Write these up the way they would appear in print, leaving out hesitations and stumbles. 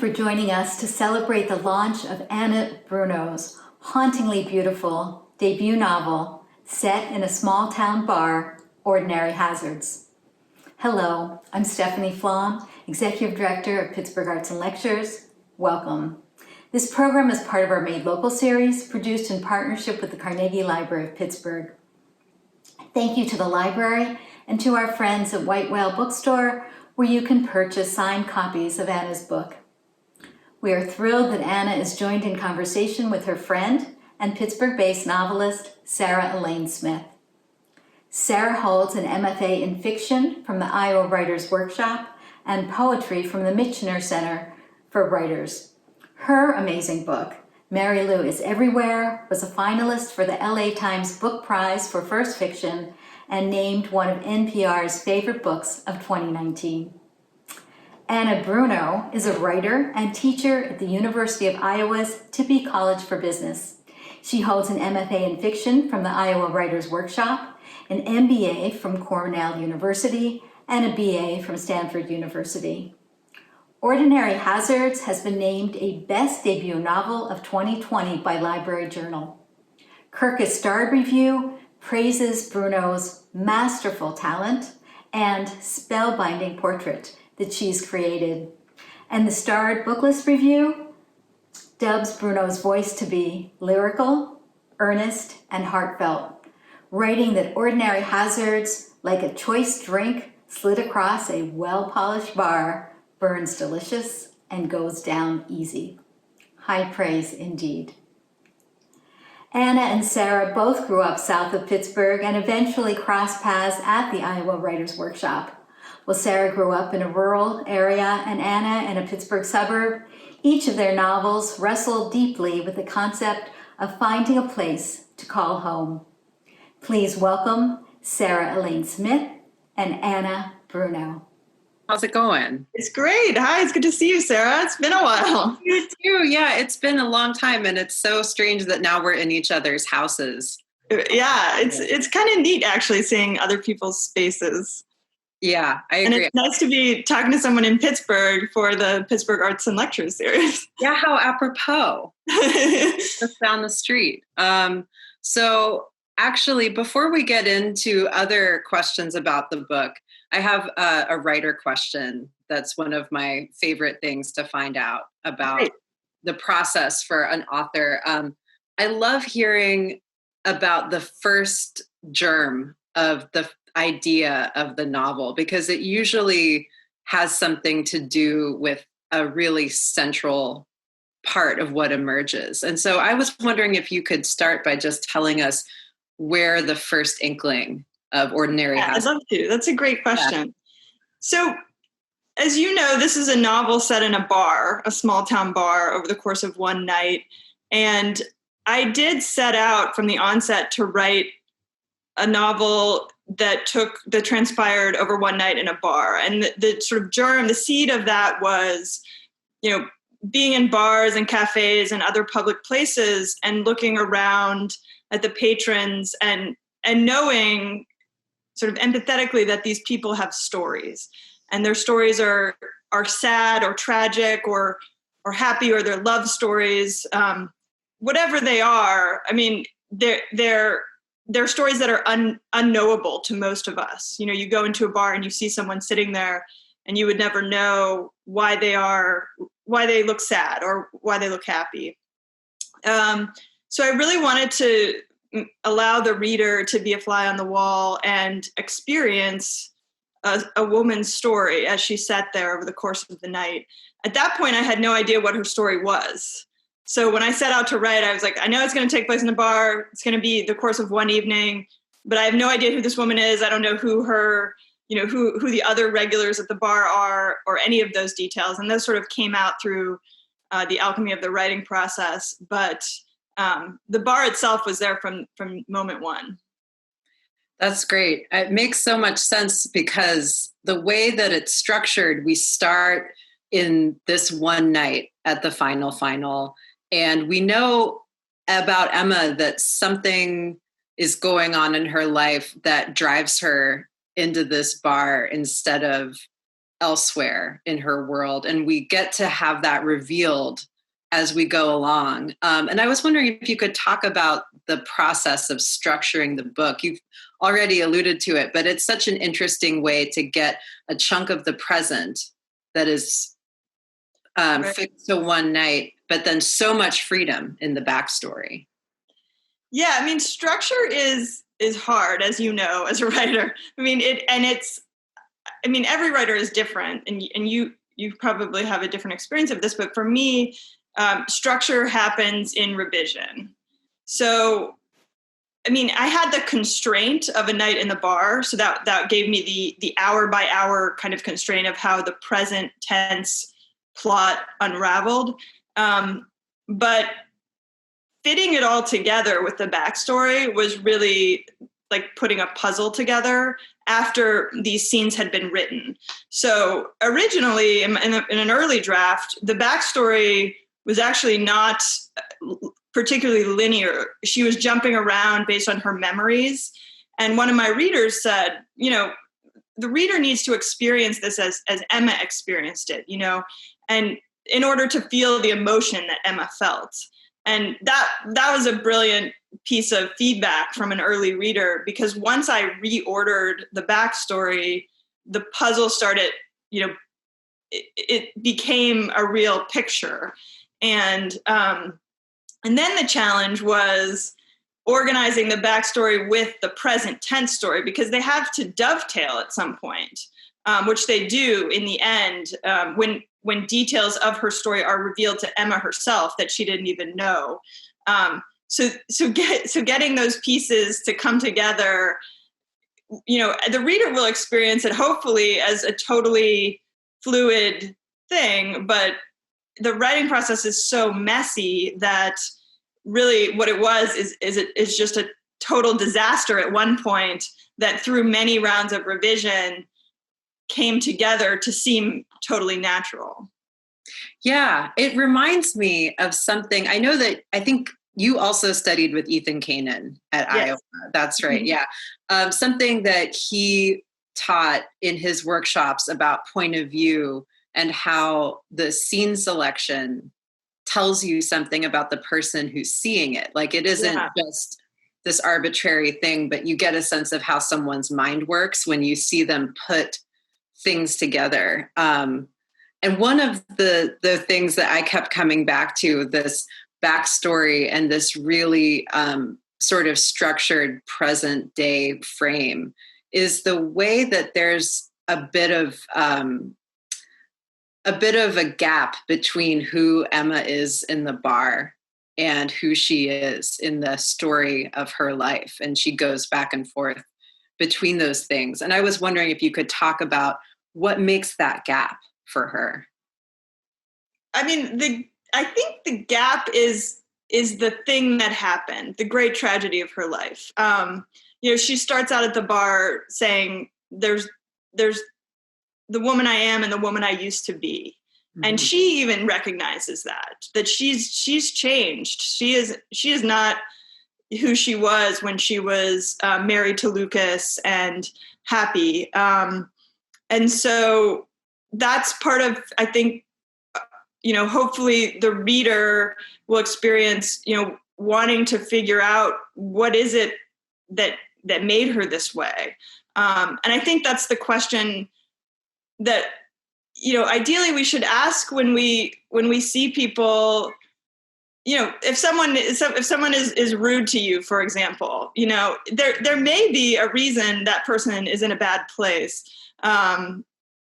for joining us to celebrate the launch of Anna Bruno's hauntingly beautiful debut novel set in a small town bar, Ordinary Hazards. Hello, I'm Stephanie Flom, Executive Director of Pittsburgh Arts and Lectures. Welcome. This program is part of our Made Local series, produced in partnership with the Carnegie Library of Pittsburgh. Thank you to the library and to our friends at White Whale Bookstore, where you can purchase signed copies of Anna's book. We are thrilled that Anna is joined in conversation with her friend and Pittsburgh-based novelist, Sarah Elaine Smith. Sarah holds an MFA in fiction from the Iowa Writers Workshop and poetry from the Michener Center for Writers. Her amazing book, Marilou is Everywhere, was a finalist for the LA Times Book Prize for First Fiction and named one of NPR's favorite books of 2019. Anna Bruno is a writer and teacher at the University of Iowa's Tippie College for Business. She holds an MFA in fiction from the Iowa Writers Workshop, an MBA from Cornell University, and a BA from Stanford University. Ordinary Hazards has been named a Best Debut Novel of 2020 by Library Journal. Kirkus Starred Review praises Bruno's masterful talent and spellbinding portrait that she's created. And the Starred Booklist Review dubs Bruno's voice to be lyrical, earnest, and heartfelt, writing that Ordinary Hazards, like a choice drink slid across a well-polished bar, burns delicious and goes down easy. High praise indeed. Anna and Sarah both grew up south of Pittsburgh and eventually crossed paths at the Iowa Writers Workshop. While Sarah grew up in a rural area and Anna in a Pittsburgh suburb, each of their novels wrestled deeply with the concept of finding a place to call home. Please welcome Sarah Elaine Smith and Anna Bruno. How's it going? It's great. Hi, it's good to see you, Sarah. It's been a while. You too. Yeah, it's been a long time, and it's so strange that now we're in each other's houses. Yeah, it's kind of neat actually seeing other people's spaces. Yeah, I agree. And it's nice to be talking to someone in Pittsburgh for the Pittsburgh Arts and Lectures series. Yeah, how apropos. Just down the street. So actually, before we get into other questions about the book, I have a writer question that's one of my favorite things to find out about the process for an author. I love hearing about the first germ of the idea of the novel, because it usually has something to do with a really central part of what emerges. And so I was wondering if you could start by just telling us where the first inkling of Ordinary Hazards. I'd love to. That's a great question. Yeah. So, as you know, this is a novel set in a bar, a small town bar, over the course of one night. And I did set out from the onset to write a novel that transpired over one night in a bar. And the sort of germ, the seed of that was, being in bars and cafes and other public places and looking around at the patrons and knowing sort of empathetically that these people have stories, and their stories are sad or tragic or happy, or their love stories, whatever they are. I mean, they're stories that are unknowable to most of us. You go into a bar and you see someone sitting there, and you would never know why they look sad or why they look happy. So I really wanted to allow the reader to be a fly on the wall and experience a woman's story as she sat there over the course of the night. At that point, I had no idea what her story was. So when I set out to write, I was like, I know it's going to take place in a bar. It's going to be the course of one evening, but I have no idea who this woman is. I don't know who the other regulars at the bar are, or any of those details. And those sort of came out through the alchemy of the writing process. But the bar itself was there from moment one. That's great. It makes so much sense, because the way that it's structured, we start in this one night at the final, and we know about Emma that something is going on in her life that drives her into this bar instead of elsewhere in her world. And we get to have that revealed as we go along. And I was wondering if you could talk about the process of structuring the book. You've already alluded to it, but it's such an interesting way to get a chunk of the present that is fixed to one night, but then so much freedom in the backstory. Yeah, I mean, structure is hard, as you know, as a writer. I mean, every writer is different, and you probably have a different experience of this, but for me, structure happens in revision. So, I mean, I had the constraint of a night in the bar, so that gave me the hour by hour kind of constraint of how the present tense plot unraveled. But fitting it all together with the backstory was really like putting a puzzle together after these scenes had been written. So originally, in an early draft, the backstory was actually not particularly linear. She was jumping around based on her memories. And one of my readers said, the reader needs to experience this as Emma experienced it, and in order to feel the emotion that Emma felt. And that was a brilliant piece of feedback from an early reader, because once I reordered the backstory, the puzzle started, it became a real picture. And then the challenge was organizing the backstory with the present tense story, because they have to dovetail at some point, which they do in the end, when details of her story are revealed to Emma herself that she didn't even know. So getting those pieces to come together, the reader will experience it hopefully as a totally fluid thing, but the writing process is so messy that really what it was is just a total disaster at one point that through many rounds of revision came together to seem totally natural. Yeah, it reminds me of something. I think you also studied with Ethan Kanan at Iowa. That's right. Mm-hmm. Yeah. Something that he taught in his workshops about point of view and how the scene selection tells you something about the person who's seeing it. Like it isn't just this arbitrary thing, but you get a sense of how someone's mind works when you see them put things together. And one of the things that I kept coming back to, this backstory and this really sort of structured present day frame, is the way that there's a bit of a gap between who Emma is in the bar and who she is in the story of her life. And she goes back and forth between those things. And I was wondering if you could talk about what makes that gap for her. I mean, I think the gap is the thing that happened, the great tragedy of her life. She starts out at the bar saying, there's the woman I am and the woman I used to be. Mm-hmm. And she even recognizes that she's changed. She is not who she was when she was married to Lucas and happy. And so that's part of, I think, hopefully the reader will experience, wanting to figure out what is it that made her this way. And I think that's the question that, ideally we should ask when we see people, if someone is rude to you, for example, there may be a reason that person is in a bad place.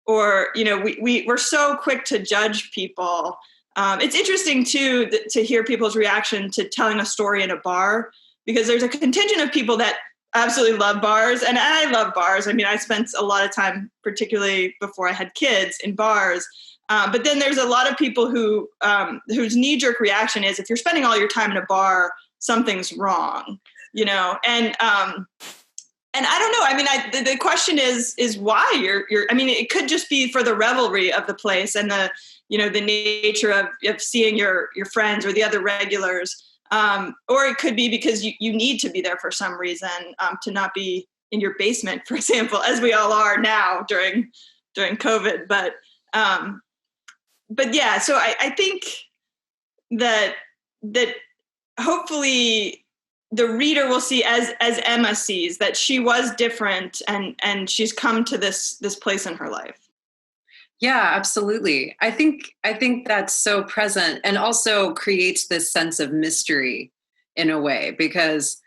Or, we're so quick to judge people. It's interesting too, to hear people's reaction to telling a story in a bar, because there's a contingent of people that absolutely love bars. And I love bars. I mean, I spent a lot of time, particularly before I had kids, in bars. But then there's a lot of people whose knee-jerk reaction is, if you're spending all your time in a bar, something's wrong, And I don't know. I mean, the question is why you're. I mean, it could just be for the revelry of the place and the nature of seeing your friends or the other regulars, or it could be because you need to be there for some reason, to not be in your basement, for example, as we all are now during during COVID, but yeah, so I think that hopefully the reader will see as Emma sees, that she was different and she's come to this place in her life. Yeah, absolutely. I think that's so present and also creates this sense of mystery in a way, because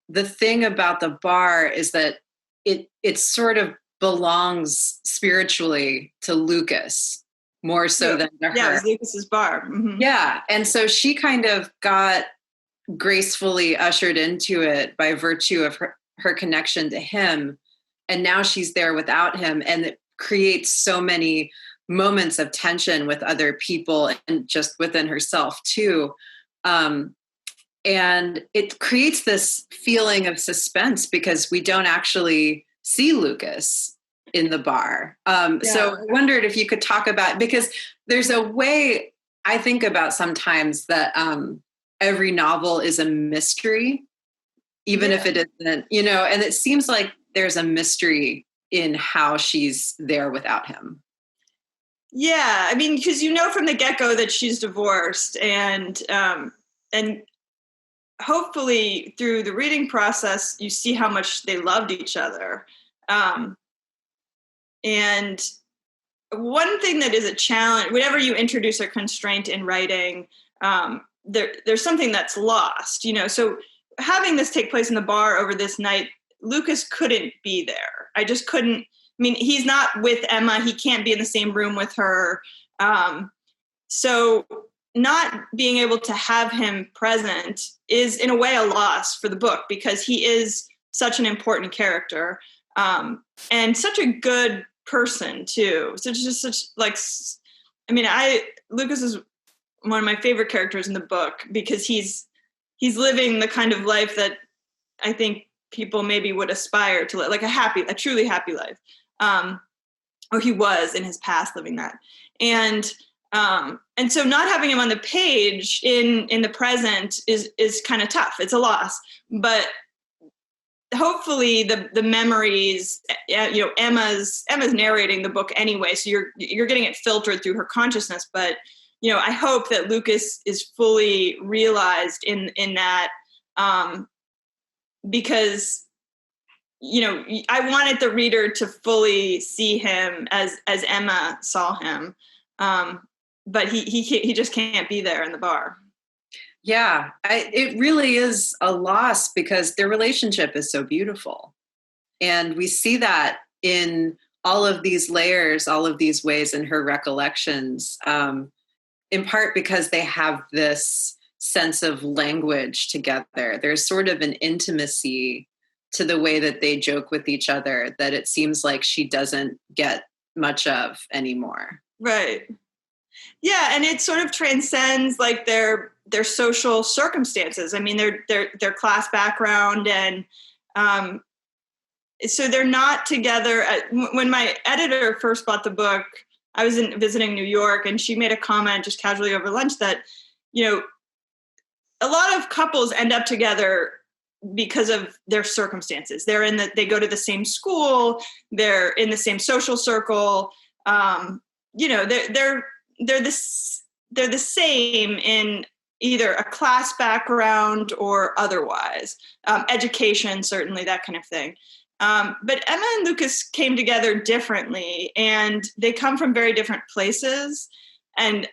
the thing about the bar is that it sort of belongs spiritually to Lucas more so than to her. Yeah, it was Lucas's bar. Mm-hmm. Yeah. And so she kind of got gracefully ushered into it by virtue of her connection to him. And now she's there without him. And it creates so many moments of tension with other people and just within herself too. And it creates this feeling of suspense because we don't actually see Lucas in the bar. So I wondered if you could talk about, because there's a way I think about sometimes that every novel is a mystery, even if it isn't, and it seems like there's a mystery in how she's there without him. Yeah, I mean, because from the get-go that she's divorced, and hopefully through the reading process, you see how much they loved each other. And one thing that is a challenge, whenever you introduce a constraint in writing, there's something that's lost, So having this take place in the bar over this night, Lucas couldn't be there. I just couldn't. I mean, he's not with Emma. He can't be in the same room with her. So not being able to have him present is in a way a loss for the book, because he is such an important character, and such a good person too. So Lucas is one of my favorite characters in the book, because he's living the kind of life that I think people maybe would aspire to live, like a truly happy life. Or he was in his past living that. And so not having him on the page in the present is kind of tough. It's a loss, but hopefully the memories, Emma's narrating the book anyway, so you're getting it filtered through her consciousness. But I hope that Lucas is fully realized in that, because I wanted the reader to fully see him as Emma saw him, but he just can't be there in the bar. Yeah, it really is a loss, because their relationship is so beautiful. And we see that in all of these layers, all of these ways in her recollections, in part because they have this sense of language together. There's sort of an intimacy to the way that they joke with each other that it seems like she doesn't get much of anymore. Right. Yeah, and it sort of transcends like their social circumstances. I mean, their class background, and so they're not together. When my editor first bought the book, I was visiting New York, and she made a comment just casually over lunch that, a lot of couples end up together because of their circumstances. They go to the same school, they're in the same social circle. They're the same in either a class background or otherwise, education, certainly, that kind of thing. But Emma and Lucas came together differently, and they come from very different places. And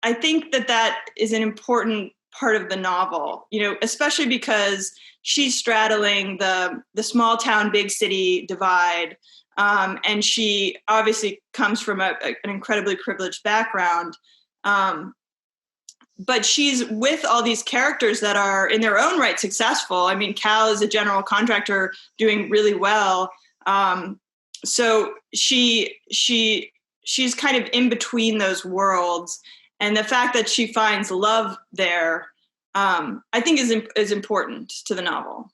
I think that is an important part of the novel, especially because she's straddling the small town, big city divide. And she obviously comes from an incredibly privileged background. But she's with all these characters that are in their own right successful. I mean, Cal is a general contractor doing really well. So she's kind of in between those worlds. And the fact that she finds love there, I think is important to the novel.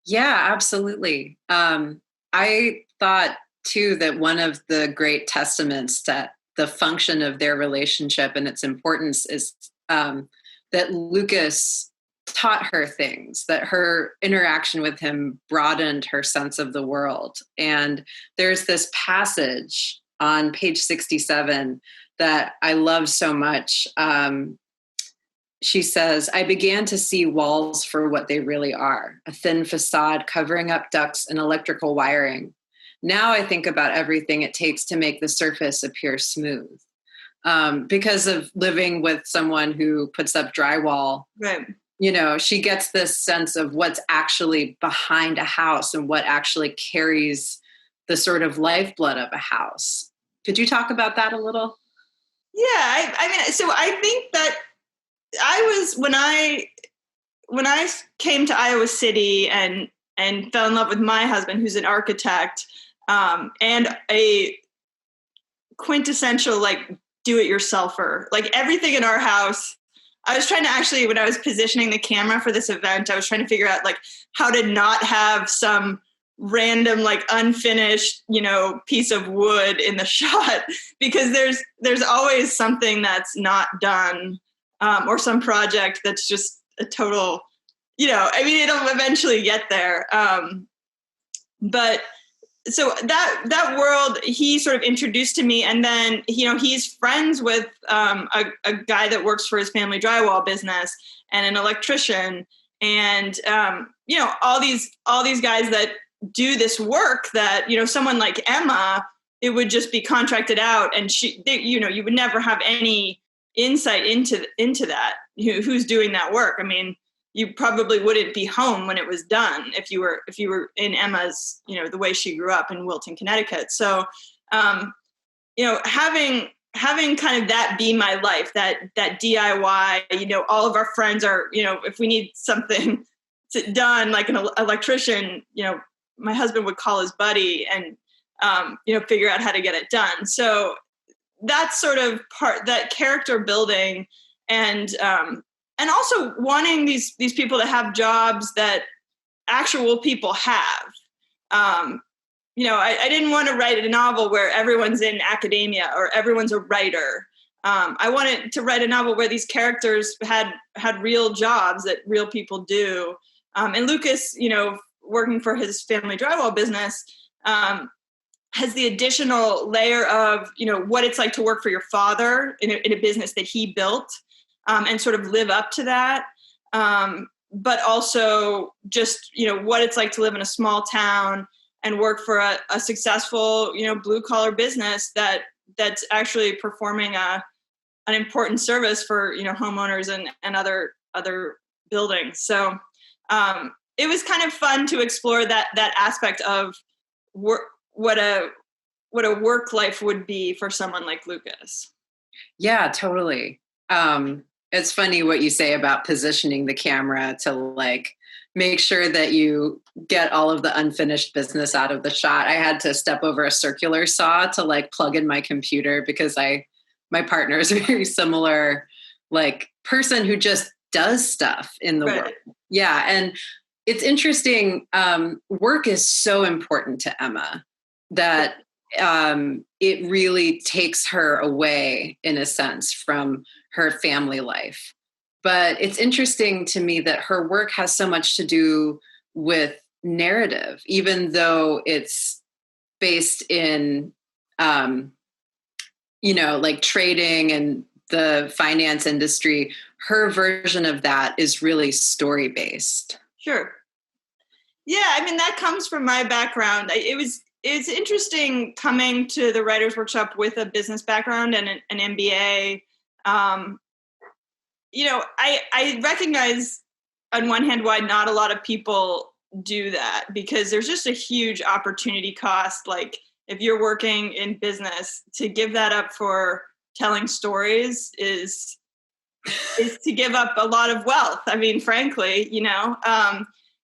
Yeah, absolutely. I thought too that one of the great testaments to the function of their relationship and its importance is that Lucas taught her things, that her interaction with him broadened her sense of the world. And there's this passage on page 67 that I love so much. She says, I began to see walls for what they really are, a thin facade covering up ducts and electrical wiring. Now I think about everything it takes to make the surface appear smooth. Because of living with someone who puts up drywall, Right. you know, she gets this sense of what's actually behind a house and what actually carries the sort of lifeblood of a house. Could you talk about that a little? Yeah, I mean, so I think that when I came to Iowa City and fell in love with my husband, who's an architect, and a quintessential like do-it-yourselfer, like everything in our house. I was trying to actually, when I was positioning the camera for this event, I was trying to figure out like how to not have some random like unfinished, you know, piece of wood in the shot, because there's always something that's not done, or some project that's just a total, you know, I mean, it'll eventually get there. But so that world he sort of introduced to me, and then, you know, he's friends with a guy that works for his family drywall business and an electrician, and you know, all these guys that do this work that, you know, someone like Emma, it would just be contracted out, and you know, you would never have any insight into that, who's doing that work. I mean, you probably wouldn't be home when it was done if you were in Emma's, you know, the way she grew up in Wilton, Connecticut. So, you know, having kind of that be my life, that DIY, you know, all of our friends are, you know, if we need something done, like an electrician, you know, my husband would call his buddy and, you know, figure out how to get it done. So that's sort of that character building, and also wanting these people to have jobs that actual people have. You know, I didn't want to write a novel where everyone's in academia or everyone's a writer. I wanted to write a novel where these characters had real jobs that real people do. And Lucas, you know, working for his family drywall business, has the additional layer of, you know, what it's like to work for your father in a business that he built. And sort of live up to that. But also just, you know, what it's like to live in a small town and work for a successful, you know, blue collar business that's actually performing an important service for, you know, homeowners and other buildings. So it was kind of fun to explore that aspect of what a work life would be for someone like Lucas. Yeah, totally. It's funny what you say about positioning the camera to like make sure that you get all of the unfinished business out of the shot. I had to step over a circular saw to like plug in my computer because my partner is a very similar like person who just does stuff in the work. Yeah. And it's interesting. Work is so important to Emma that it really takes her away, in a sense, from her family life. But it's interesting to me that her work has so much to do with narrative, even though it's based in, you know, like trading and the finance industry. Her version of that is really story-based. Sure. Yeah, I mean, that comes from my background. It's interesting coming to the Writers' Workshop with a business background and an MBA. You know, I recognize on one hand why not a lot of people do that, because there's just a huge opportunity cost. Like if you're working in business, to give that up for telling stories is to give up a lot of wealth. I mean, frankly, you know.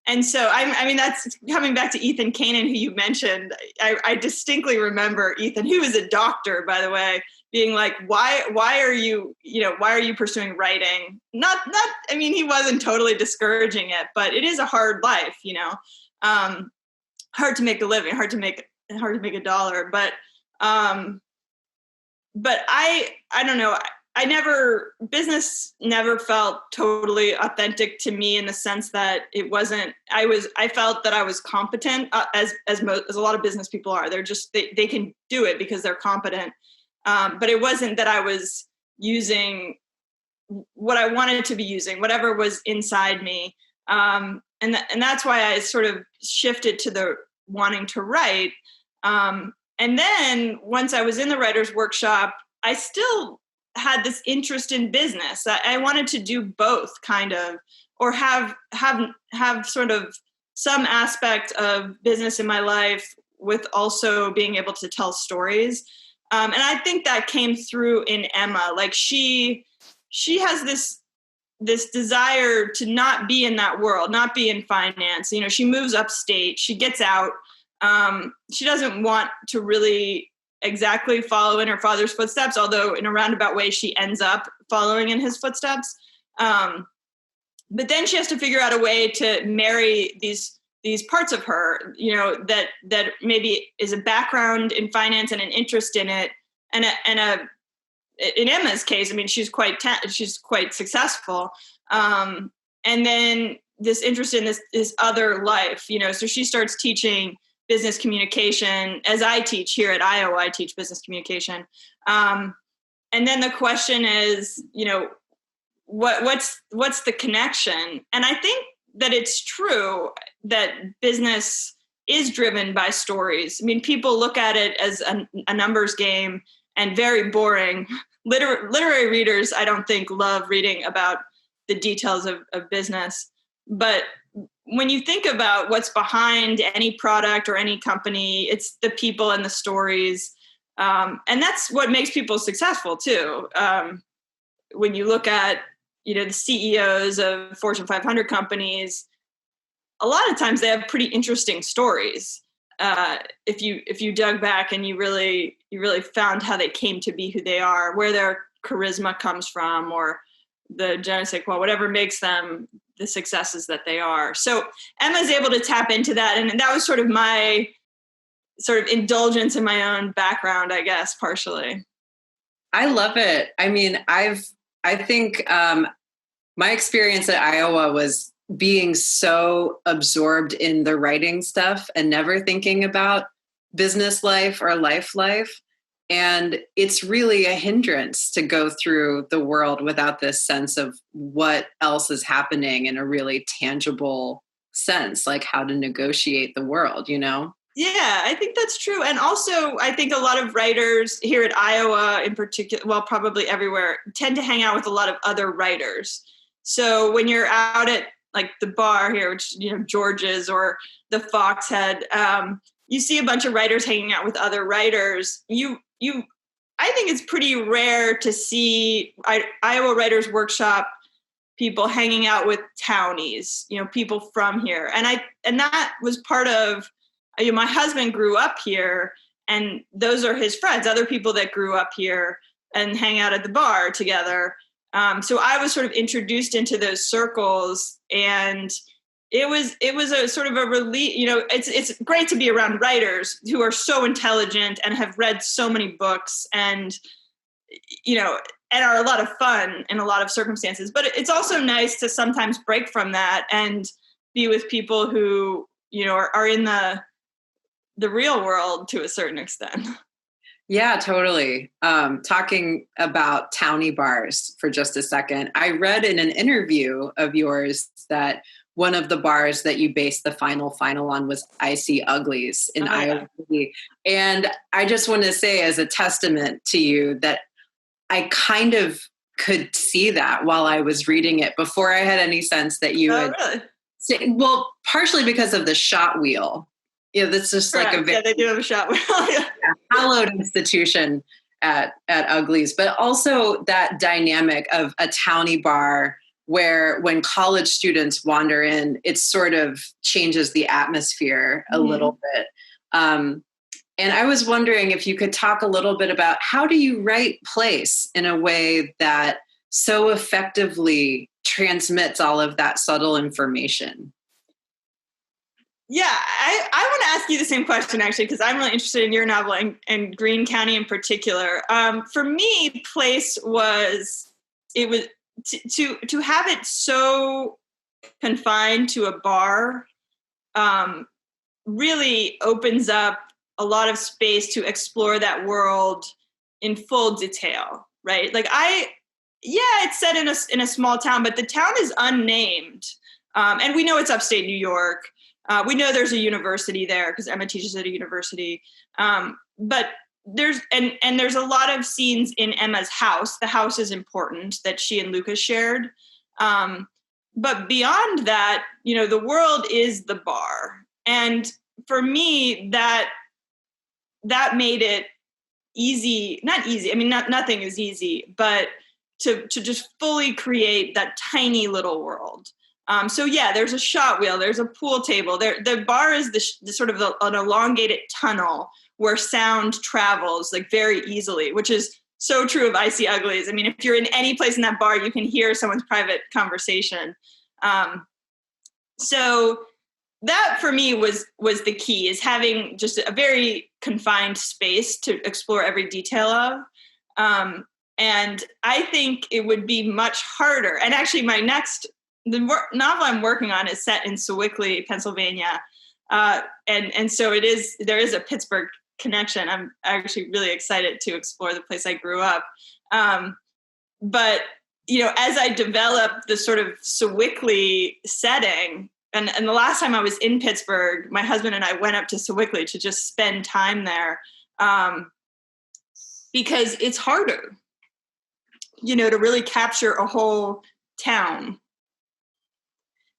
And so, I mean, that's coming back to Ethan Kanan, who you mentioned. I distinctly remember Ethan, who is a doctor, by the way, being like, why are you pursuing writing? Not, I mean, he wasn't totally discouraging it, but it is a hard life, you know, hard to make a living, hard to make a dollar. But I don't know. business never felt totally authentic to me in the sense that it wasn't, I felt that I was competent, as a lot of business people are. They're just, they can do it because they're competent. But it wasn't that I was using what I wanted to be using, whatever was inside me. And that's why I sort of shifted to the wanting to write. And then once I was in the writer's workshop, I still had this interest in business. I wanted to do both, kind of, or have sort of some aspect of business in my life with also being able to tell stories. And I think that came through in Emma. Like she has this desire to not be in that world, not be in finance. You know, she moves upstate, she gets out. She doesn't want to really exactly follow in her father's footsteps, although in a roundabout way she ends up following in his footsteps. But then she has to figure out a way to marry these parts of her, you know, that maybe is a background in finance and an interest in it, and in Emma's case, I mean, she's quite successful, and then this interest in this other life, you know. So she starts teaching business communication, as I teach here at Iowa. I teach business communication, and then the question is, you know, what's the connection? And I think that it's true that business is driven by stories. I mean, people look at it as a numbers game and very boring. Literary readers, I don't think, love reading about the details of business. But when you think about what's behind any product or any company, it's the people and the stories. And that's what makes people successful too. When you look at, you know, the CEOs of Fortune 500 companies, a lot of times they have pretty interesting stories. If you dug back and you really found how they came to be who they are, where their charisma comes from, or the je ne sais quoi, whatever makes them the successes that they are. So Emma's able to tap into that, and that was sort of my sort of indulgence in my own background, I guess, partially. I love it. I mean, I think my experience at Iowa was being so absorbed in the writing stuff and never thinking about business life or life. And it's really a hindrance to go through the world without this sense of what else is happening in a really tangible sense, like how to negotiate the world, you know? Yeah, I think that's true. And also, I think a lot of writers here at Iowa in particular, well, probably everywhere, tend to hang out with a lot of other writers. So when you're out at like the bar here, which, you know, George's or the Foxhead, you see a bunch of writers hanging out with other writers. I think it's pretty rare to see Iowa Writers Workshop people hanging out with townies, you know, people from here. And that was part of, you know, my husband grew up here, and those are his friends, other people that grew up here and hang out at the bar together. So I was sort of introduced into those circles, and it was a sort of a relief. You know, it's great to be around writers who are so intelligent and have read so many books, and, you know, and are a lot of fun in a lot of circumstances. But it's also nice to sometimes break from that and be with people who, you know, are in the real world to a certain extent. Yeah, totally. Talking about townie bars for just a second. I read in an interview of yours that one of the bars that you based the final on was Icy Uglys in Iowa. Yeah. And I just want to say, as a testament to you, that I kind of could see that while I was reading it before I had any sense that you would. Really? Well, partially because of the shot wheel. Yeah, that's just Correct. like a very, yeah, they do have a shot wheel. hallowed institution at Uglys, but also that dynamic of a townie bar where when college students wander in, it sort of changes the atmosphere a little bit. And I was wondering if you could talk a little bit about how do you write place in a way that so effectively transmits all of that subtle information? Yeah, I want to ask you the same question, actually, because I'm really interested in your novel and Greene County in particular. For me, place was, it was to have it so confined to a bar really opens up a lot of space to explore that world in full detail, right? Like it's set in a small town, but the town is unnamed. And we know it's upstate New York. We know there's a university there because Emma teaches at a university. But there's a lot of scenes in Emma's house. The house is important that she and Lucas shared. But beyond that, the world is the bar. And for me, that made it easy, not easy. I mean, nothing is easy, but to just fully create that tiny little world. So yeah, there's a shot wheel, there's a pool table. The bar is the sort of an elongated tunnel where sound travels like very easily, which is so true of Icy Uglys. I mean, if you're in any place in that bar, you can hear someone's private conversation. So that for me was the key, is having just a very confined space to explore every detail of. And I think it would be much harder. And actually the novel I'm working on is set in Sewickley, Pennsylvania. And so there is a Pittsburgh connection. I'm actually really excited to explore the place I grew up. But, as I developed the sort of Sewickley setting, and the last time I was in Pittsburgh, my husband and I went up to Sewickley to just spend time there, because it's harder, to really capture a whole town.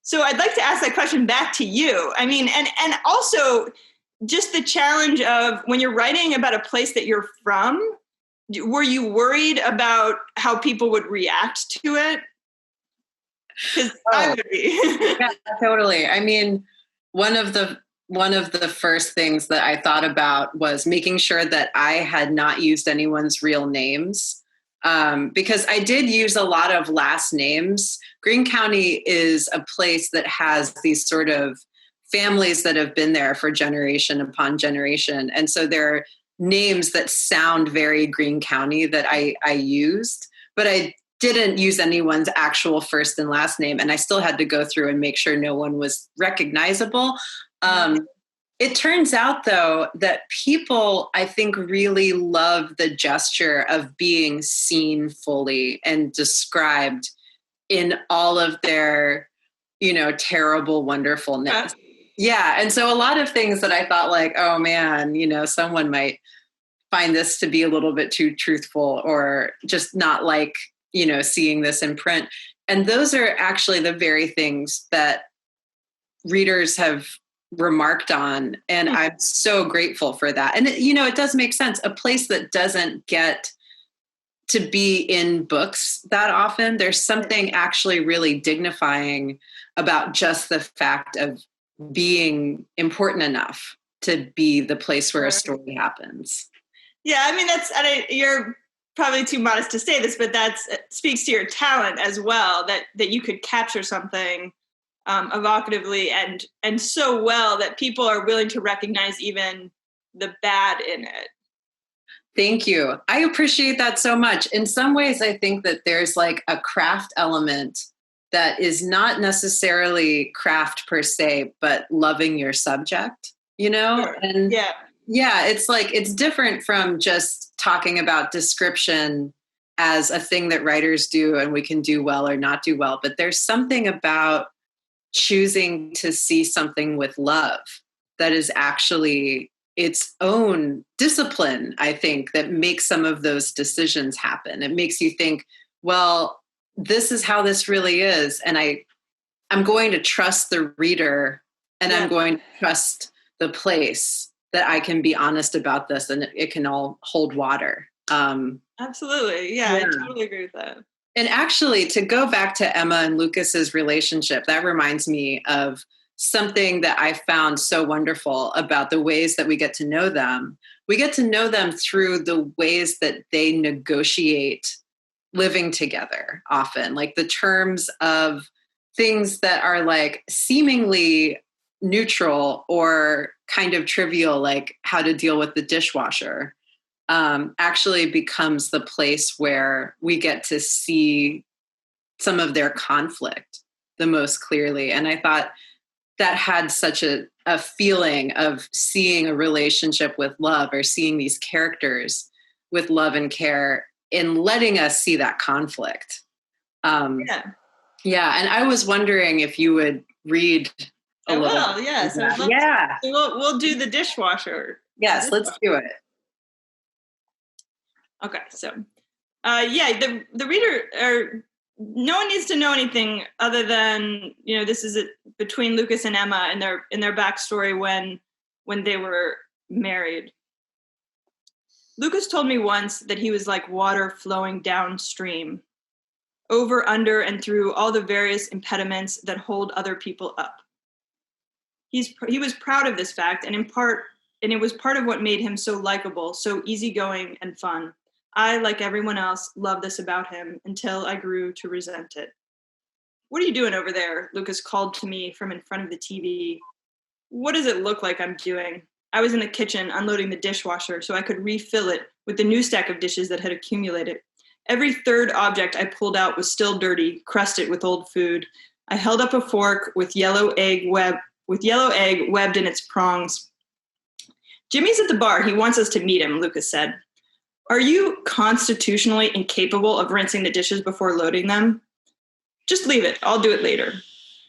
So I'd like to ask that question back to you. I mean, and also just the challenge of when you're writing about a place that you're from, were you worried about how people would react to it? Because I would be. Yeah, totally. I mean, one of the first things that I thought about was making sure that I had not used anyone's real names. Because I did use a lot of last names. Greene County is a place that has these sort of families that have been there for generation upon generation. And so there are names that sound very Greene County that I used, but I didn't use anyone's actual first and last name. And I still had to go through and make sure no one was recognizable. It turns out, though, that people, I think, really love the gesture of being seen fully and described in all of their, terrible wonderfulness. Yeah. And so a lot of things that I thought like, oh man, someone might find this to be a little bit too truthful or just not like, seeing this in print. And those are actually the very things that readers have remarked on. And I'm so grateful for that. And, it does make sense. A place that doesn't get to be in books that often, there's something actually really dignifying about just the fact of being important enough to be the place where a story happens. Yeah, I mean, you're probably too modest to say this, but that speaks to your talent as well, that you could capture something evocatively and so well that people are willing to recognize even the bad in it. Thank you. I appreciate that so much. In some ways, I think that there's like a craft element that is not necessarily craft per se, but loving your subject, Sure. And yeah, it's like, it's different from just talking about description as a thing that writers do and we can do well or not do well. But there's something about choosing to see something with love that is actually its own discipline, I think, that makes some of those decisions happen. It makes you think, well, this is how this really is. And I'm going to trust the reader and I'm going to trust the place that I can be honest about this and it can all hold water. Absolutely. Yeah, I totally agree with that. And actually, to go back to Emma and Lucas's relationship, that reminds me of something that I found so wonderful about the ways that we get to know them. We get to know them through the ways that they negotiate living together often, like the terms of things that are like seemingly neutral or kind of trivial, like how to deal with the dishwasher, actually becomes the place where we get to see some of their conflict the most clearly. And I thought that had such a feeling of seeing a relationship with love, or seeing these characters with love and care, in letting us see that conflict. Yeah. And I was wondering if you would read a little. I will, yes. Yeah. We'll do the dishwasher. Yes, let's do it. Okay, so the reader, or no one needs to know anything other than, this is between Lucas and Emma and their backstory when they were married. Lucas told me once that he was like water flowing downstream, over, under, and through all the various impediments that hold other people up. He was proud of this fact, and it was part of what made him so likable, so easygoing and fun. I, like everyone else, loved this about him until I grew to resent it. "What are you doing over there?" Lucas called to me from in front of the TV. "What does it look like I'm doing?" I was in the kitchen unloading the dishwasher so I could refill it with the new stack of dishes that had accumulated. Every third object I pulled out was still dirty, crusted with old food. I held up a fork with yellow egg webbed in its prongs. "Jimmy's at the bar. He wants us to meet him," Lucas said. "Are you constitutionally incapable of rinsing the dishes before loading them?" "Just leave it. I'll do it later."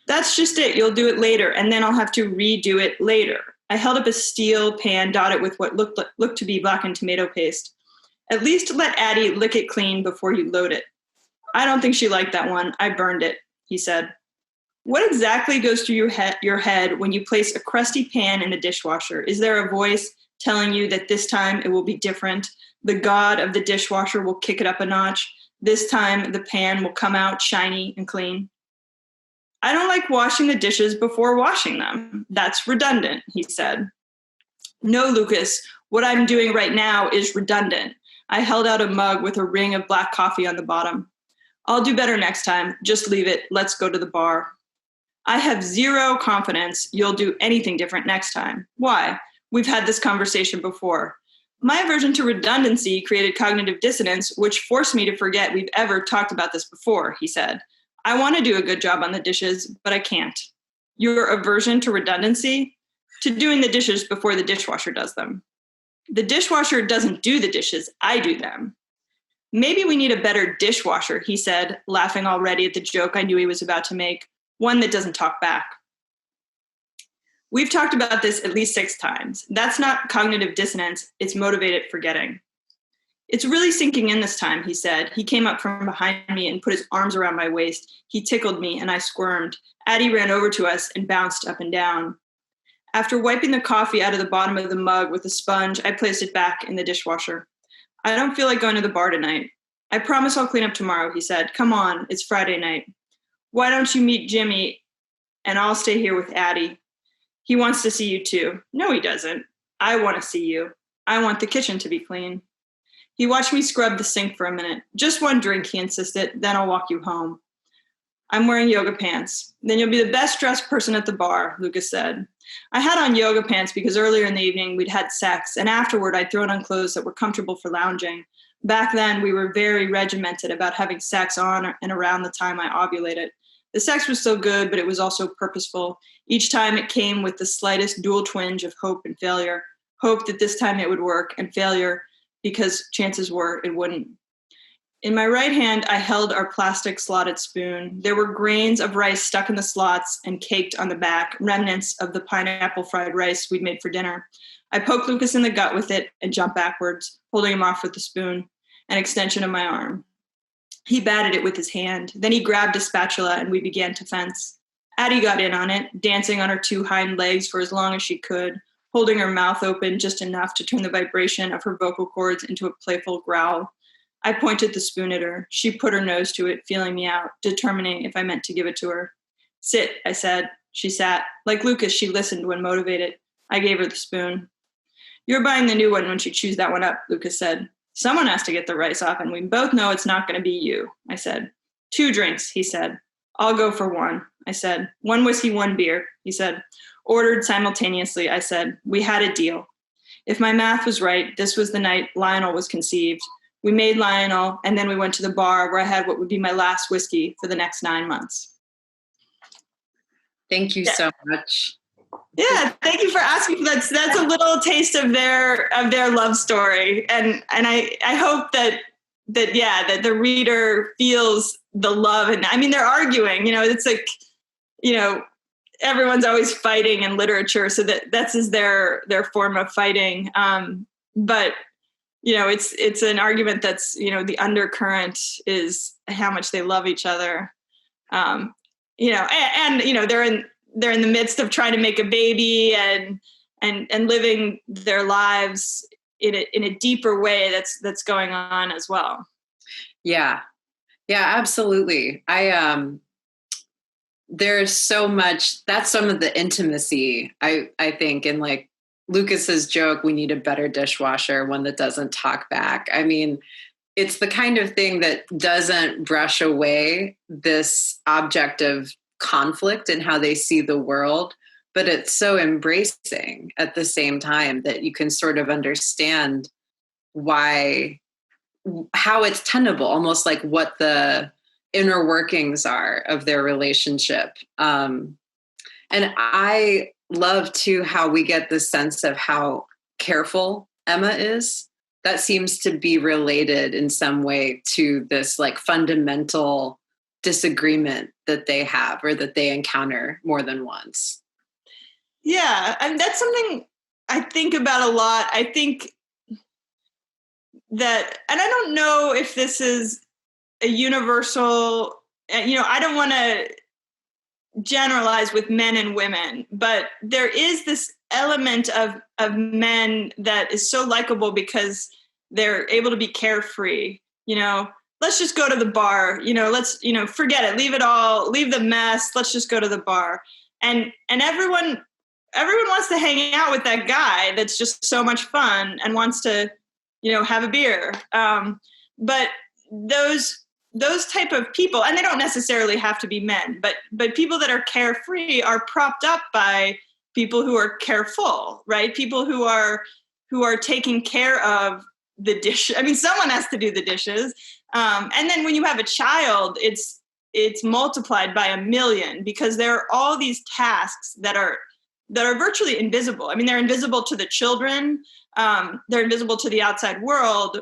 "That's just it. You'll do it later, and then I'll have to redo it later." I held up a steel pan dotted with what looked to be blackened tomato paste. "At least let Addie lick it clean before you load it." "I don't think she liked that one. I burned it," he said. What exactly goes through your head when you place a crusty pan in the dishwasher? Is there a voice telling you that this time it will be different? The god of the dishwasher will kick it up a notch. This time the pan will come out shiny and clean. "I don't like washing the dishes before washing them. That's redundant," he said. "No, Lucas, what I'm doing right now is redundant." I held out a mug with a ring of black coffee on the bottom. "I'll do better next time. Just leave it. Let's go to the bar." "I have zero confidence you'll do anything different next time." "Why? We've had this conversation before." "My aversion to redundancy created cognitive dissonance, which forced me to forget we've ever talked about this before," he said. "I want to do a good job on the dishes, but I can't." "Your aversion to redundancy?" "To doing the dishes before the dishwasher does them." "The dishwasher doesn't do the dishes. I do them." "Maybe we need a better dishwasher," he said, laughing already at the joke I knew he was about to make. "One that doesn't talk back." "We've talked about this at least 6 times. That's not cognitive dissonance. It's motivated forgetting." "It's really sinking in this time," he said. He came up from behind me and put his arms around my waist. He tickled me and I squirmed. Addie ran over to us and bounced up and down. After wiping the coffee out of the bottom of the mug with a sponge, I placed it back in the dishwasher. "I don't feel like going to the bar tonight." "I promise I'll clean up tomorrow," he said. "Come on, it's Friday night." "Why don't you meet Jimmy and I'll stay here with Addie?" "He wants to see you too." "No, he doesn't." "I want to see you. I want the kitchen to be clean." He watched me scrub the sink for a minute. "Just one drink," he insisted, "then I'll walk you home." "I'm wearing yoga pants." "Then you'll be the best dressed person at the bar," Lucas said. I had on yoga pants because earlier in the evening we'd had sex, and afterward I'd thrown on clothes that were comfortable for lounging. Back then we were very regimented about having sex on and around the time I ovulated. The sex was so good, but it was also purposeful. Each time it came with the slightest dual twinge of hope and failure. Hope that this time it would work, and failure because chances were it wouldn't. In my right hand, I held our plastic slotted spoon. There were grains of rice stuck in the slots and caked on the back, remnants of the pineapple fried rice we'd made for dinner. I poked Lucas in the gut with it and jumped backwards, holding him off with the spoon, an extension of my arm. He batted it with his hand. Then he grabbed a spatula and we began to fence. Addie got in on it, dancing on her 2 hind legs for as long as she could, holding her mouth open just enough to turn the vibration of her vocal cords into a playful growl. I pointed the spoon at her. She put her nose to it, feeling me out, determining if I meant to give it to her. "Sit," I said. She sat. Like Lucas, she listened when motivated. I gave her the spoon. "You're buying the new one when she chews that one up," Lucas said. "Someone has to get the rice off, and we both know it's not going to be you," I said. "2 drinks, he said. "I'll go for 1, I said. 1 whiskey, 1 beer, he said. ordered simultaneously. I said, we had a deal. If my math was right, this was the night Lionel was conceived. We made Lionel, and then we went to the bar where I had what would be my last whiskey for the next 9 months. Thank you so much. Yeah, thank you for asking. That's a little taste of their love story, and I hope that the reader feels the love. And I mean, they're arguing. It's like, everyone's always fighting in literature, so that's their form of fighting. But it's an argument that's the undercurrent is how much they love each other. And they're in the midst of trying to make a baby and living their lives in a deeper way that's going on as well. Yeah, absolutely. There's so much, that's some of the intimacy, I think, in like Lucas's joke, we need a better dishwasher, one that doesn't talk back. I mean, it's the kind of thing that doesn't brush away this object of conflict and how they see the world, but it's so embracing at the same time that you can sort of understand how it's tenable, almost like what the inner workings are of their relationship. And I love too how we get the sense of how careful Emma is. That seems to be related in some way to this like fundamental disagreement that they have or that they encounter more than once. Yeah, and that's something I think about a lot. I think that, and I don't know if this is a universal, I don't want to generalize with men and women, but there is this element of men that is so likable because they're able to be carefree. Let's just go to the bar, let's, forget it, leave it all, leave the mess. Let's just go to the bar. And everyone wants to hang out with that guy that's just so much fun and wants to, have a beer. But those type of people, and they don't necessarily have to be men, but people that are carefree are propped up by people who are careful, right? People who are taking care of the dish. I mean, someone has to do the dishes. And then when you have a child, it's multiplied by 1,000,000 because there are all these tasks that are virtually invisible. I mean, they're invisible to the children. They're invisible to the outside world,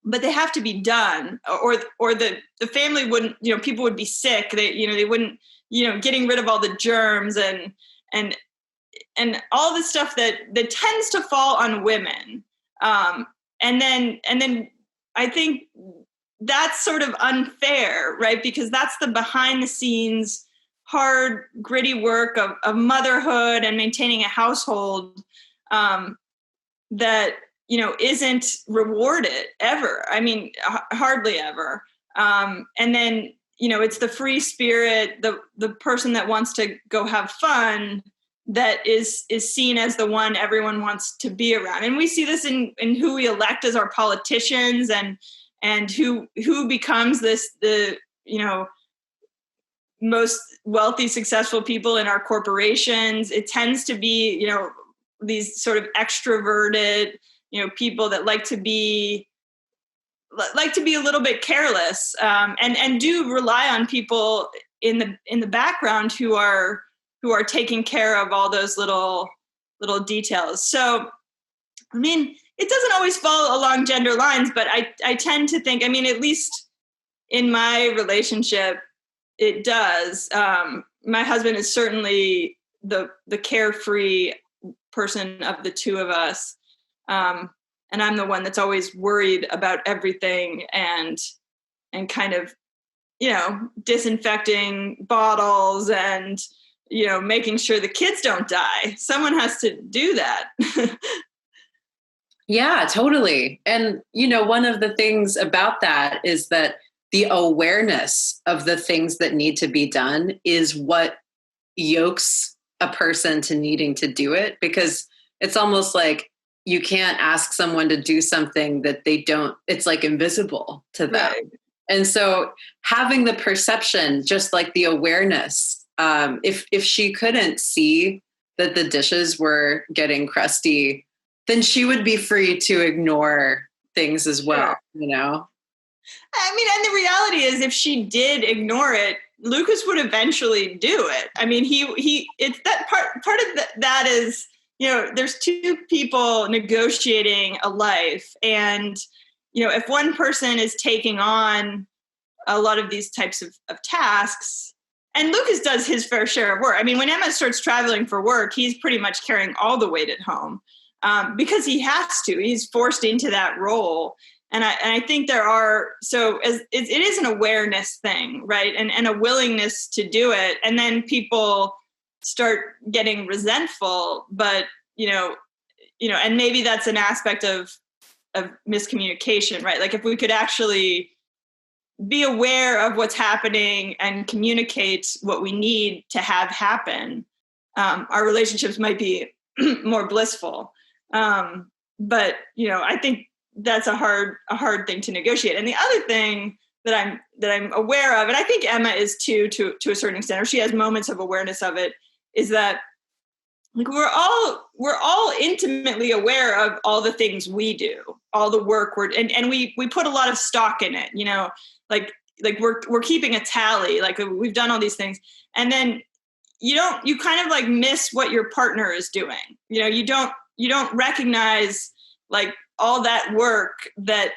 but they have to be done, or the family wouldn't, people would be sick. They wouldn't, getting rid of all the germs and all the stuff that tends to fall on women. And then I think that's sort of unfair, right? Because that's the behind the scenes, hard, gritty work of motherhood and maintaining a household that, isn't rewarded ever. I mean, hardly ever. And then, it's the free spirit, the person that wants to go have fun that is seen as the one everyone wants to be around. And we see this in who we elect as our politicians and who becomes the most wealthy, successful people in our corporations. It tends to be, these sort of extroverted, people that like to be a little bit careless, and do rely on people in the background who are taking care of all those little details. So, I mean, it doesn't always fall along gender lines, but I tend to think, I mean, at least in my relationship, it does. My husband is certainly the carefree person of the two of us. And I'm the one that's always worried about everything and kind of, disinfecting bottles and, making sure the kids don't die. Someone has to do that. Yeah, totally. And, one of the things about that is that the awareness of the things that need to be done is what yokes a person to needing to do it, because it's almost like you can't ask someone to do something that they don't, it's like invisible to them. Right. And so having the perception, just like the awareness, if she couldn't see that the dishes were getting crusty, then she would be free to ignore things as well, you know? I mean, and the reality is if she did ignore it, Lucas would eventually do it. I mean, it's that part of that is, you know, there's two people negotiating a life. And, you know, if one person is taking on a lot of these types of tasks, and Lucas does his fair share of work. I mean, when Emma starts traveling for work, he's pretty much carrying all the weight at home because he has to. He's forced into that role. And I think there are, so it is an awareness thing, right? And a willingness to do it. And then people start getting resentful, but, you know, and maybe that's an aspect of miscommunication, right? Like if we could actually be aware of what's happening and communicate what we need to have happen, our relationships might be more blissful. But, you know, I think that's a hard thing to negotiate. And the other thing that I'm aware of, and I think Emma is too, to a certain extent, or she has moments of awareness of it, is that like we're all intimately aware of all the things we do, all the work and we put a lot of stock in it, you know, like we're keeping a tally, like we've done all these things. And then you kind of like miss what your partner is doing. You know, you don't recognize like all that work that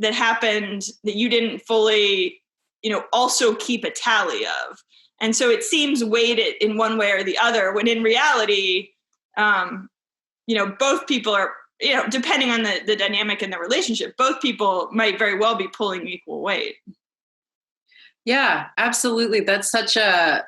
happened that you didn't fully, you know, also keep a tally of. And so it seems weighted in one way or the other, when in reality, you know, both people are, you know, depending on the dynamic in the relationship, both people might very well be pulling equal weight. Yeah, absolutely. That's such a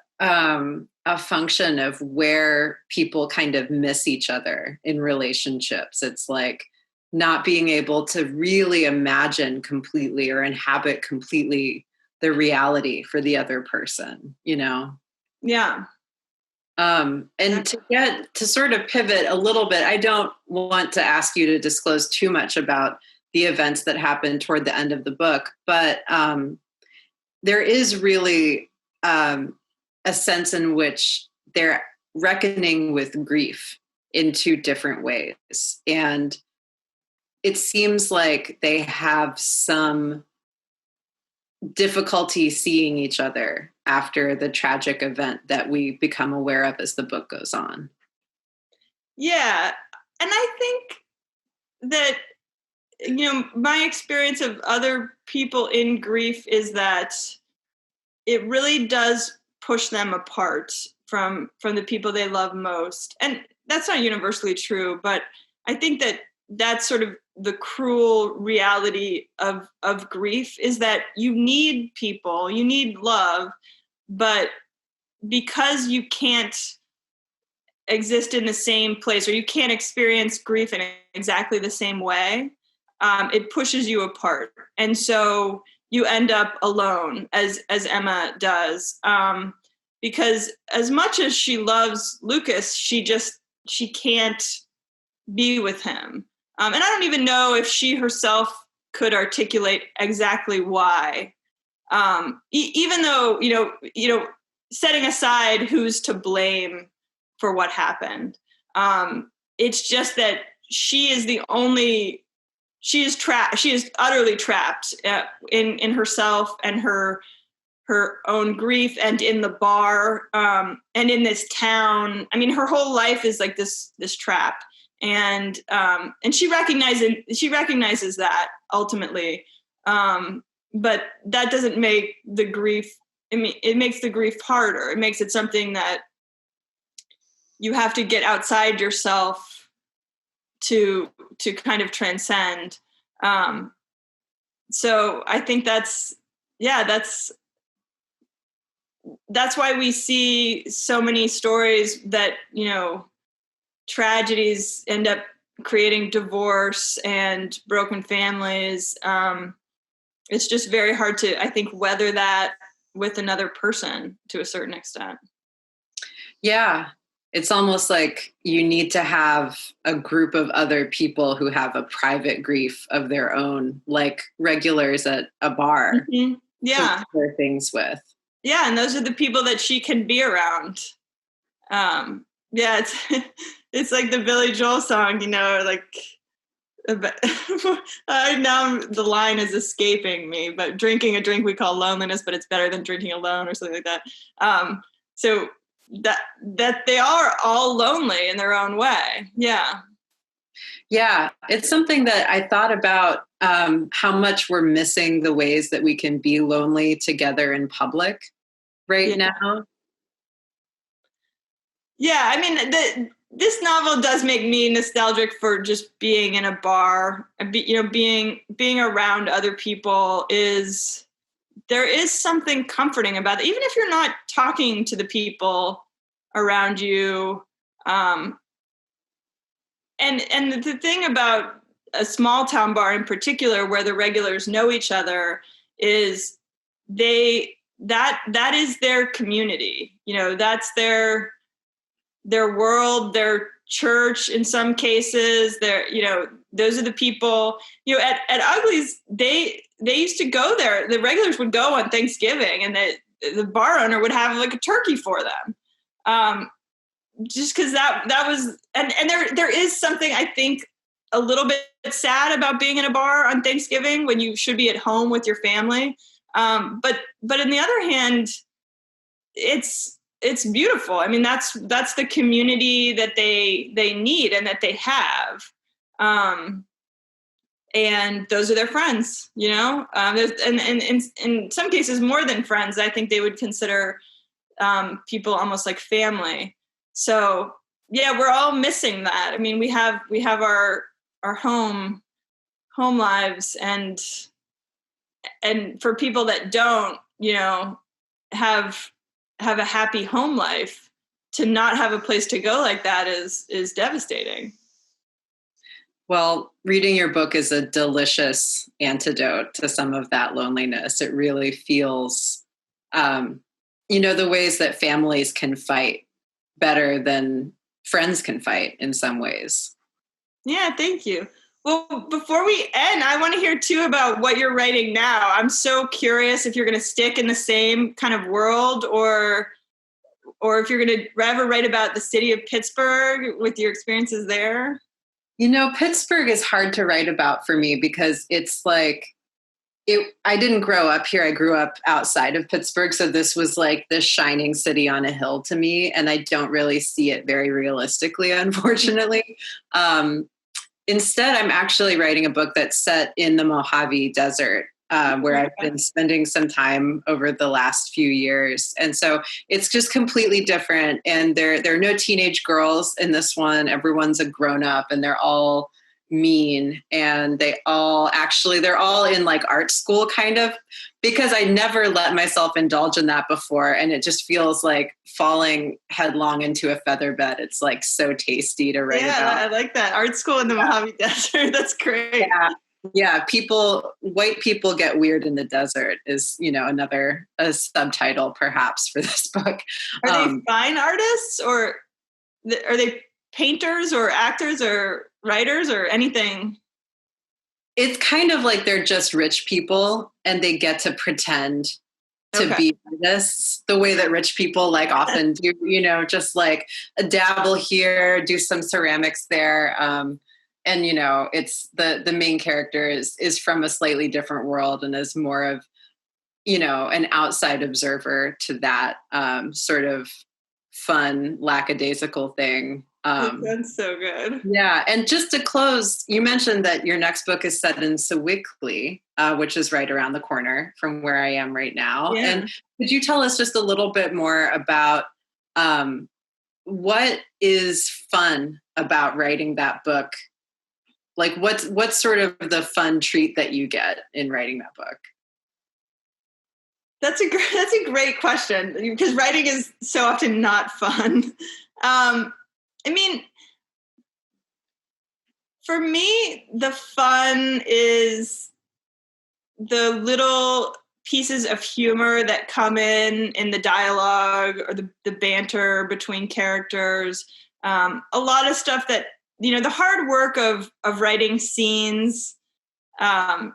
function of where people kind of miss each other in relationships. It's like not being able to really imagine completely or inhabit completely the reality for the other person, you know? Yeah. And to sort of pivot a little bit, I don't want to ask you to disclose too much about the events that happened toward the end of the book, but there is really a sense in which they're reckoning with grief in two different ways. And it seems like they have some difficulty seeing each other after the tragic event that we become aware of as the book goes on. Yeah. And I think that, you know, my experience of other people in grief is that it really does push them apart from the people they love most. And that's not universally true, but I think that that's sort of the cruel reality of grief, is that you need people, you need love, but because you can't exist in the same place, or you can't experience grief in exactly the same way, it pushes you apart. And so you end up alone, as Emma does, because as much as she loves Lucas, she can't be with him. And I don't even know if she herself could articulate exactly why. Even though, you know, setting aside who's to blame for what happened, it's just that she is trapped. She is utterly trapped in herself and her own grief, and in the bar, and in this town. I mean, her whole life is like this trap. And she recognizes that ultimately, but that doesn't make the grief. I mean, it makes the grief harder. It makes it something that you have to get outside yourself to kind of transcend. So I think that's why we see so many stories that, you know, tragedies end up creating divorce and broken families. It's just very hard to, I think, weather that with another person to a certain extent. Yeah. It's almost like you need to have a group of other people who have a private grief of their own, like regulars at a bar. Mm-hmm. Yeah. To share things with. Yeah. And those are the people that she can be around. Yeah, it's like the Billy Joel song, like now the line is escaping me, but drinking a drink we call loneliness, but it's better than drinking alone or something like that. So that they are all lonely in their own way. Yeah. Yeah, it's something that I thought about, how much we're missing the ways that we can be lonely together in public right now. Yeah, I mean, this novel does make me nostalgic for just being in a bar. Being around other people there is something comforting about it, even if you're not talking to the people around you. And the thing about a small town bar in particular, where the regulars know each other, is that is their community. That's their world, their church in some cases. Those are the people. At Uglys, they used to go there. The regulars would go on Thanksgiving, and the bar owner would have like a turkey for them. Just because that was, and there is something, I think, a little bit sad about being in a bar on Thanksgiving when you should be at home with your family. But on the other hand, it's beautiful. I mean, that's the community that they need and that they have. And those are their friends, and in some cases more than friends. I think they would consider people almost like family. So yeah, we're all missing that. I mean, we have our home lives, and for people that don't, have a happy home life, to not have a place to go like that is devastating. Well, reading your book is a delicious antidote to some of that loneliness. It really feels, the ways that families can fight better than friends can fight in some ways. Yeah, thank you. Well, before we end, I want to hear too about what you're writing now. I'm so curious if you're going to stick in the same kind of world, or if you're going to ever write about the city of Pittsburgh with your experiences there. Pittsburgh is hard to write about for me because it's like, I didn't grow up here. I grew up outside of Pittsburgh. So this was like this shining city on a hill to me. And I don't really see it very realistically, unfortunately. Instead, I'm actually writing a book that's set in the Mojave Desert, where I've been spending some time over the last few years. And so it's just completely different. And there are no teenage girls in this one. Everyone's a grown up, and they're all mean, and they're all in like art school kind of, because I never let myself indulge in that before, and it just feels like falling headlong into a feather bed. It's like so tasty to write about. I like that. Art school in the Mojave Desert. That's great. Yeah, white people get weird in the desert is, a subtitle perhaps for this book. Are they fine artists, or are they painters or actors or writers or anything? It's kind of like they're just rich people, and they get to pretend to be artists the way that rich people like often do, just like a dabble here, do some ceramics there. And, it's the main character is from a slightly different world and is more of, an outside observer to that sort of fun, lackadaisical thing. That's so good. Yeah. And just to close, you mentioned that your next book is set in Sewickley, which is right around the corner from where I am right now. Yeah. And could you tell us just a little bit more about what is fun about writing that book? Like what's sort of the fun treat that you get in writing that book? That's a great question, because writing is so often not fun. I mean, for me, the fun is the little pieces of humor that come in the dialogue, or the banter between characters. A lot of stuff that, the hard work of writing scenes, to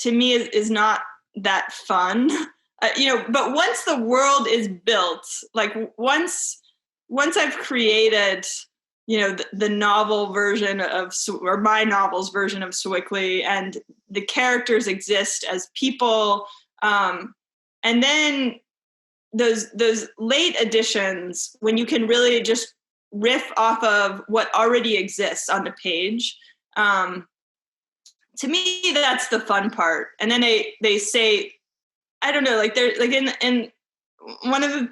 me is not that fun. But once the world is built, like once once I've created, the novel version or my novel's version of Sewickley, and the characters exist as people, and then those late editions, when you can really just riff off of what already exists on the page, to me, that's the fun part. And then they say, I don't know, like they're like in one of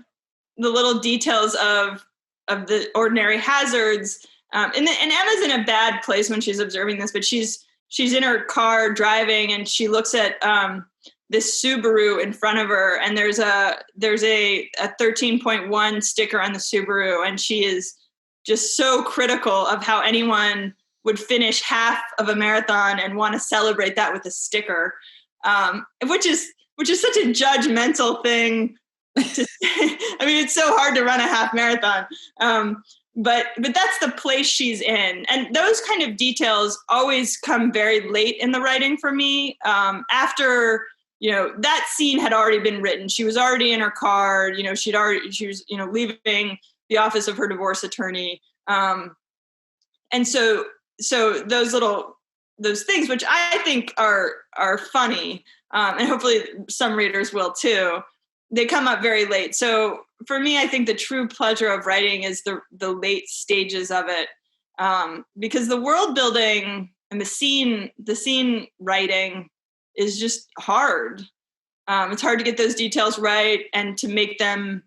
the little details of the ordinary hazards. And Emma's in a bad place when she's observing this, but she's in her car driving, and she looks at this Subaru in front of her, and there's a 13.1 sticker on the Subaru, and she is just so critical of how anyone would finish half of a marathon and want to celebrate that with a sticker, which is such a judgmental thing to say. I mean, it's so hard to run a half marathon. But that's the place she's in. And those kind of details always come very late in the writing for me. After, that scene had already been written. She was already in her car, she was, leaving the office of her divorce attorney. And so those things, which I think are funny, and hopefully some readers will too, they come up very late. So for me, I think the true pleasure of writing is the late stages of it, because the world building and the scene writing is just hard. It's hard to get those details right and to make them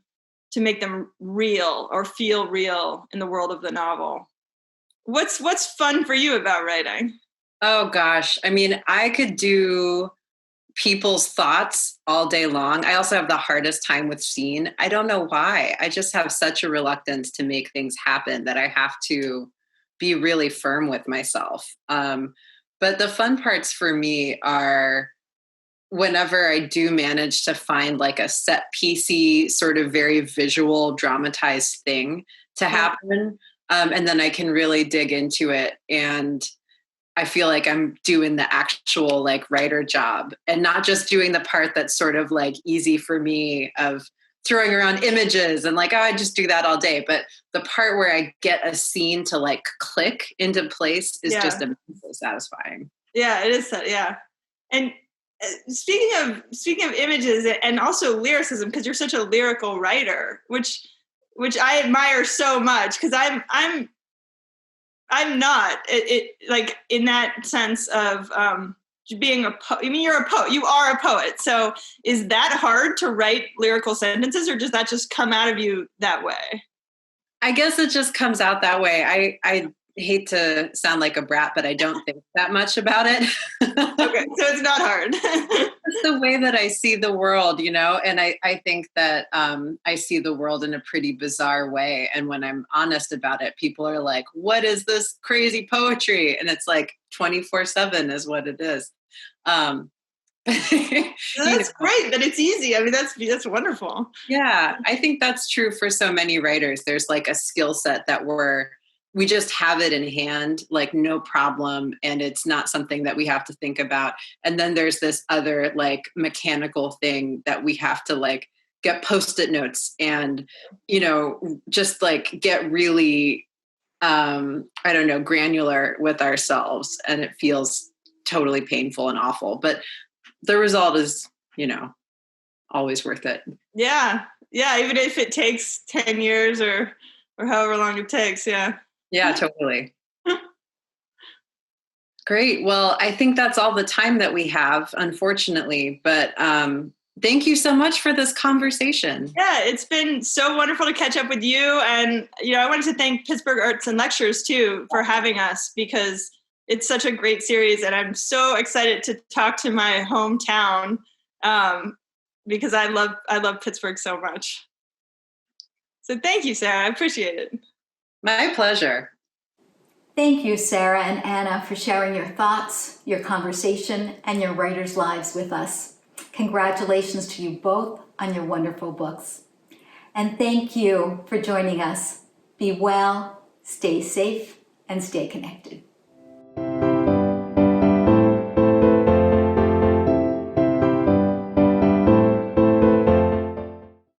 real or feel real in the world of the novel. What's fun for you about writing? Oh gosh. I mean, I could do people's thoughts all day long. I also have the hardest time with scene. I don't know why. I just have such a reluctance to make things happen that I have to be really firm with myself. But the fun parts for me are whenever I do manage to find like a set piecey, sort of very visual, dramatized thing to happen. And then I can really dig into it, and I feel like I'm doing the actual like writer job, and not just doing the part that's sort of like easy for me of throwing around images and like, oh, I just do that all day. But the part where I get a scene to like click into place is just immensely satisfying. Yeah, it is. Yeah. And speaking of images and also lyricism, because you're such a lyrical writer, which I admire so much, because I'm not like in that sense of being a poet. I mean, you're a poet. You are a poet. So is that hard to write lyrical sentences, or does that just come out of you that way? I guess it just comes out that way. I hate to sound like a brat, but I don't think that much about it. Okay, so it's not hard. It's the way that I see the world, and I think that I see the world in a pretty bizarre way. And when I'm honest about it, people are like, what is this crazy poetry? And it's like 24/7 is what it is. That's great that it's easy. I mean, that's wonderful. Yeah, I think that's true for so many writers. There's like a skill set that we just have it in hand, like no problem. And it's not something that we have to think about. And then there's this other like mechanical thing that we have to like get Post-it notes and, just like get really, granular with ourselves. And it feels totally painful and awful, but the result is, always worth it. Yeah. Yeah. Even if it takes 10 years or however long it takes. Yeah. Yeah, totally. Great. Well, I think that's all the time that we have, unfortunately, but thank you so much for this conversation. Yeah, it's been so wonderful to catch up with you. And, I wanted to thank Pittsburgh Arts and Lectures too for having us, because it's such a great series. And I'm so excited to talk to my hometown, because I love Pittsburgh so much. So thank you, Sarah. I appreciate it. My pleasure. Thank you, Sarah and Anna, for sharing your thoughts, your conversation, and your writers' lives with us. Congratulations to you both on your wonderful books. And thank you for joining us. Be well, stay safe, and stay connected.